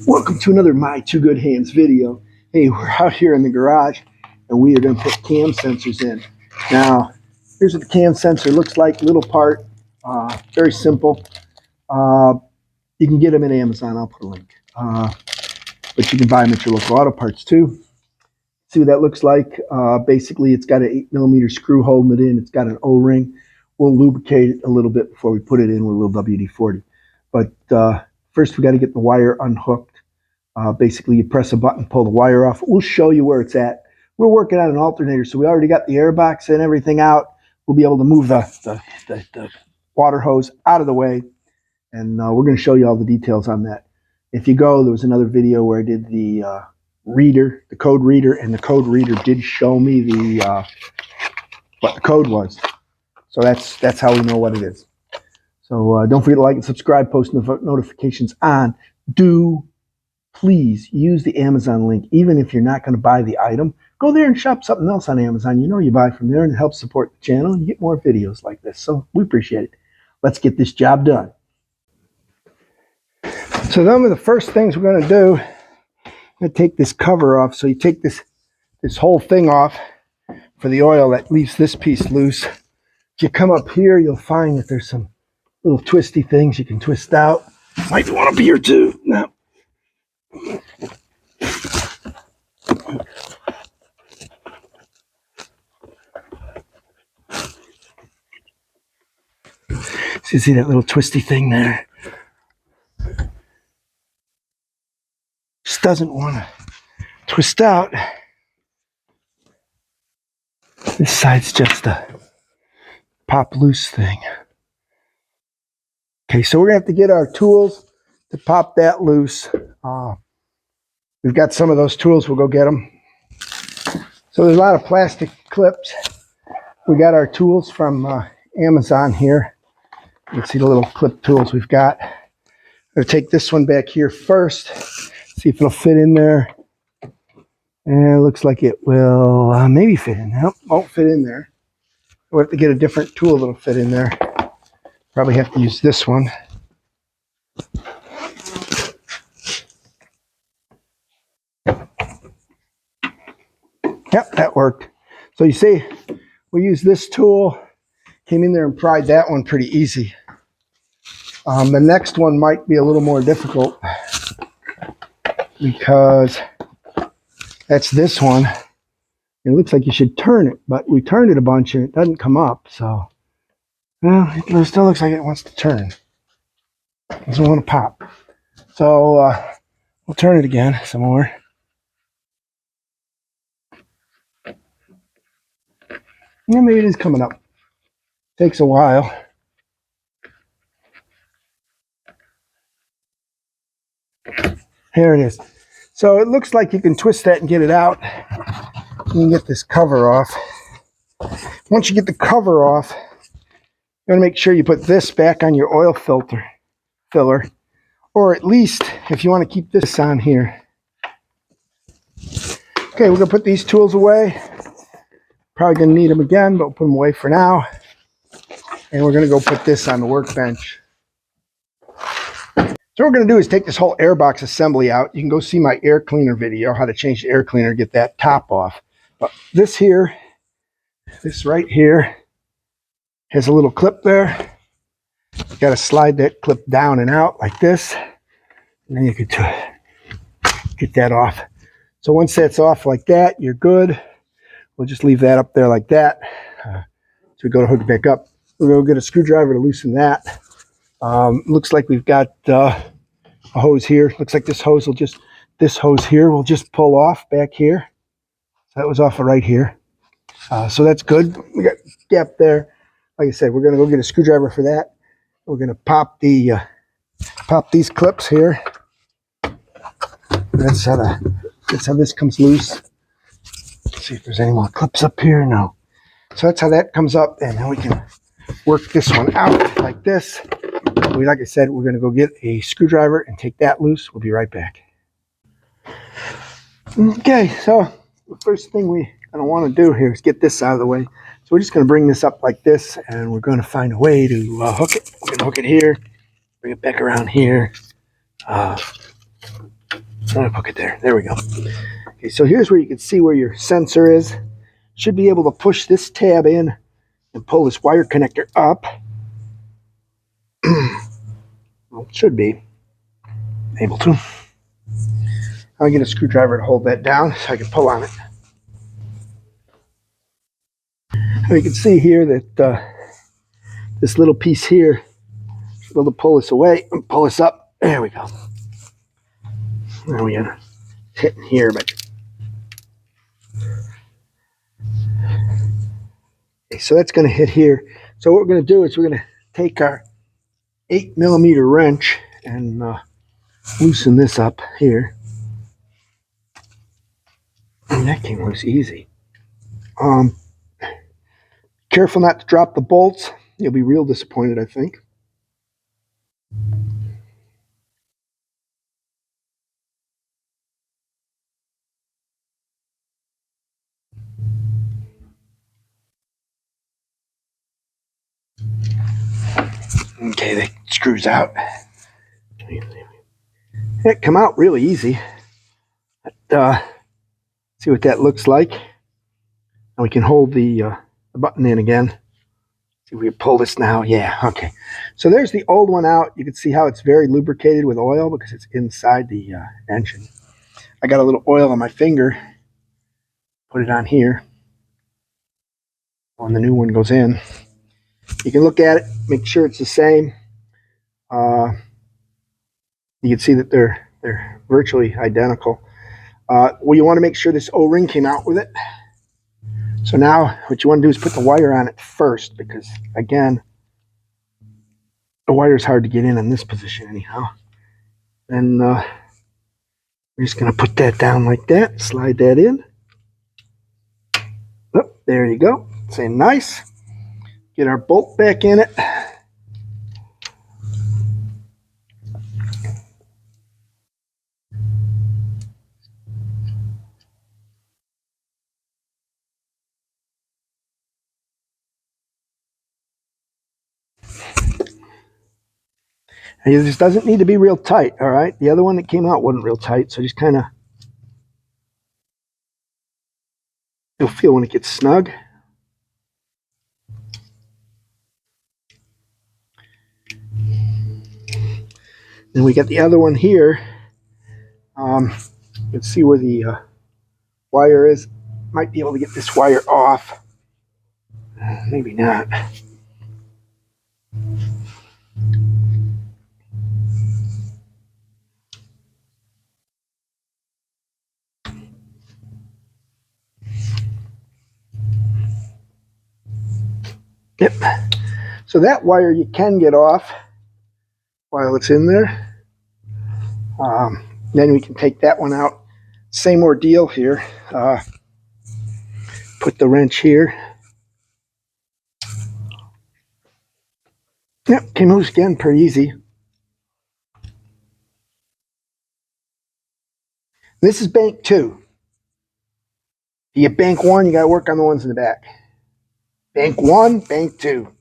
Welcome to another My Two Good Hands video. Hey, we're out here in the garage and we are going to put cam sensors in. Now, here's what the cam sensor looks like, little part, very simple. You can get them at Amazon, I'll put a link. But you can buy them at your local auto parts too. See what that looks like? Basically, it's got an 8mm screw holding it in. It's got an O-ring. We'll lubricate it a little bit before we put it in with a little WD-40. But first, we got to get the wire unhooked. Basically, you press a button, pull the wire off. We'll show you where it's at. We're working on an alternator, so we already got the air box and everything out. We'll be able to move the water hose out of the way, and we're going to show you all the details on that. If you go, there was another video where I did the reader, the code reader, and the code reader did show me the what the code was. So that's how we know what it is. So don't forget to like and subscribe, post notifications on. Please use the Amazon link. Even if you're not going to buy the item, go there and shop something else on Amazon. You know you buy from there, and it helps support the channel and you get more videos like this. So we appreciate it. Let's get this job done. So then the first things we're going to do, I'm going to take this cover off. So you take this whole thing off for the oil that leaves this piece loose. If you come up here, you'll find that there's some little twisty things you can twist out. Might want a beer too. No. So you see that little twisty thing there? Just doesn't want to twist out. This side's just a pop loose thing. Okay, so we're going to have to get our tools to pop that loose. We've got some of those tools. We'll go get them. So there's a lot of plastic clips. We got our tools from Amazon here. You can see the little clip tools we've got. I'm going to take this one back here first. See if it'll fit in there. And it looks like it will maybe fit in there. Nope, won't fit in there. We'll have to get a different tool that'll fit in there. Probably have to use this one. Yep, that worked. So you see, we used this tool, came in there and pried that one pretty easy. The next one might be a little more difficult because that's this one. It looks like you should turn it, but we turned it a bunch and it doesn't come up. So, well, it still looks like it wants to turn. It doesn't want to pop. So we'll turn it again some more. Yeah, maybe it is coming up. Takes a while. Here it is. So it looks like you can twist that and get it out. You can get this cover off. Once you get the cover off, you want to make sure you put this back on your oil filler, or at least if you want to keep this on here. Okay, we're going to put these tools away. Probably going to need them again, but we'll put them away for now. And we're going to go put this on the workbench. So what we're going to do is take this whole air box assembly out. You can go see my air cleaner video, how to change the air cleaner, get that top off. But this right here, has a little clip there. You got to slide that clip down and out like this. And then you could get that off. So once that's off like that, you're good. We'll just leave that up there like that. So we go to hook it back up. We'll go get a screwdriver to loosen that. Looks like we've got a hose here. Looks like this hose here will just pull off back here. So that was off of right here. So that's good. We got a gap there. Like I said, we're going to go get a screwdriver for that. We're going to pop these clips here. That's how this comes loose. Let's see if there's any more clips up here. No. So that's how that comes up, and then we can work this one out like this. Like I said, we're going to go get a screwdriver and take that loose. We'll be right back. Okay, so the first thing we want to do here is get this out of the way. So we're just going to bring this up like this, and we're going to find a way to hook it. We're going to hook it here, bring it back around here. I'll hook it there. There we go. Okay, so here's where you can see where your sensor is. Should be able to push this tab in and pull this wire connector up. Well, it should be able to. I'll get a screwdriver to hold that down so I can pull on it. And you can see here that this little piece here is able to pull this away and pull this up. There we go. Now we got it hitting here, but okay, so that's going to hit here. So what we're going to do is we're going to take our 8mm wrench and loosen this up here. And that came loose easy. Careful not to drop the bolts. You'll be real disappointed, I think. Okay, that screws out. It come out really easy. See what that looks like. And we can hold the button in again. See if we can pull this now. Yeah, okay. So there's the old one out. You can see how it's very lubricated with oil because it's inside the engine. I got a little oil on my finger. Put it on here. When the new one goes in. You can look at it, make sure it's the same. You can see that they're virtually identical. Well, you want to make sure this O-ring came out with it. So now what you want to do is put the wire on it first because, again, the wire is hard to get in this position anyhow. And we're just going to put that down like that, slide that in. Oh, there you go. Say nice. Get our bolt back in it. And this doesn't need to be real tight, all right? The other one that came out wasn't real tight, so just kind of, you'll feel when it gets snug. Then we got the other one here. You can see where the wire is. Might be able to get this wire off. Maybe not. Yep. So that wire you can get off while it's in there. Then we can take that one out. Same ordeal here. Put the wrench here. Yep, came loose again, pretty easy. This is bank 2. You get bank 1, you got to work on the ones in the back. Bank 1, bank 2.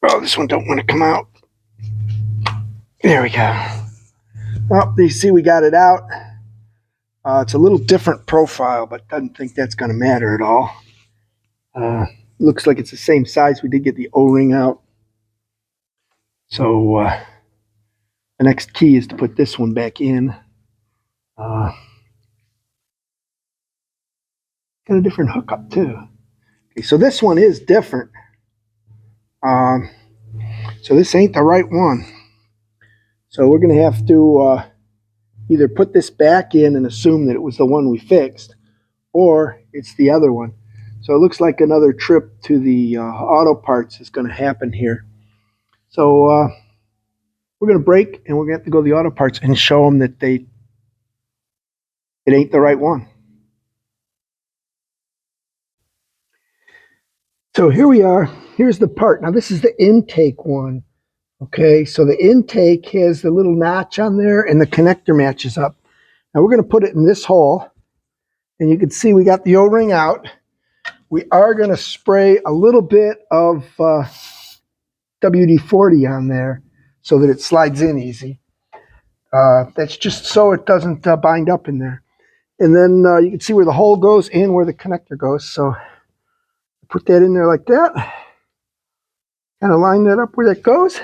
Oh, this one don't want to come out. There we go. Well, you see we got it out. It's a little different profile, but doesn't think that's going to matter at all. Looks like it's the same size. We did get the O-ring out. So the next key is to put this one back in. Got a different hookup too. Okay, so this one is different. So this ain't the right one. So we're going to have to either put this back in and assume that it was the one we fixed, or it's the other one. So it looks like another trip to the auto parts is going to happen here. So we're going to break and we're going to have to go to the auto parts and show them that it ain't the right one. So here we are. Here's the part. Now this is the intake one. Okay, so the intake has the little notch on there and the connector matches up. Now we're going to put it in this hole, and you can see we got the O-ring out. We are going to spray a little bit of WD-40 on there so that it slides in easy. That's just so it doesn't bind up in there. And then you can see where the hole goes and where the connector goes. So put that in there like that. Kind of line that up where that goes.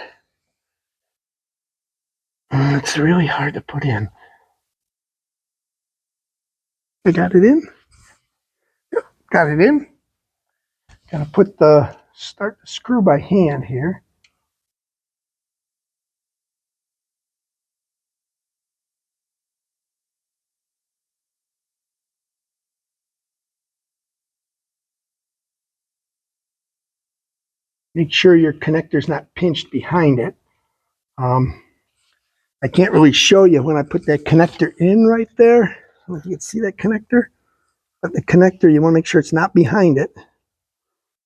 It's really hard to put in. I got it in. Yep, got it in. Gotta start the screw by hand here. Make sure your connector's not pinched behind it. I can't really show you when I put that connector in right there. I don't know if you can see that connector. But the connector, you want to make sure it's not behind it.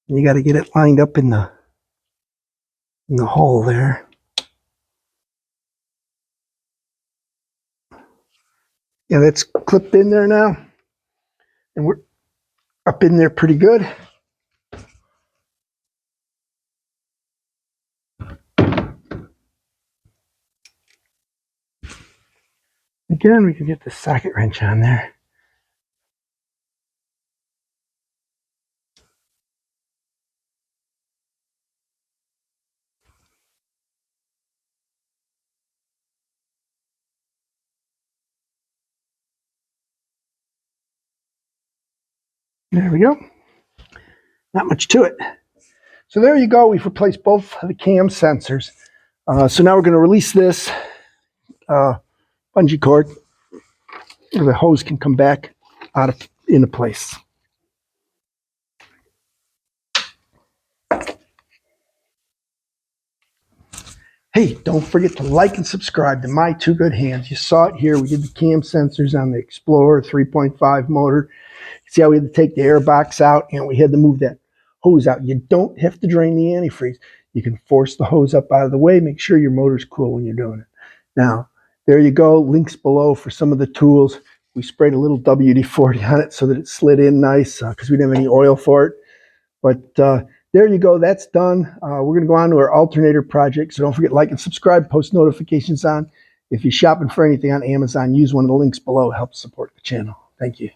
And you got to get it lined up in the hole there. Yeah, that's clipped in there now. And we're up in there pretty good. Again, we can get the socket wrench on there. There we go. Not much to it. So there you go. We've replaced both of the cam sensors. So now we're going to release this bungee cord so the hose can come back into place. Hey, don't forget to like and subscribe to My Two Good Hands. You saw it here. We did the cam sensors on the Explorer 3.5 motor. See how we had to take the air box out and we had to move that hose out. You don't have to drain the antifreeze. You can force the hose up out of the way. Make sure your motor's cool when you're doing it. Now, there you go. Links below for some of the tools. We sprayed a little WD-40 on it so that it slid in nice because we didn't have any oil for it. But there you go. That's done. We're going to go on to our alternator project. So don't forget, like and subscribe, post notifications on. If you're shopping for anything on Amazon, use one of the links below. It helps support the channel. Thank you.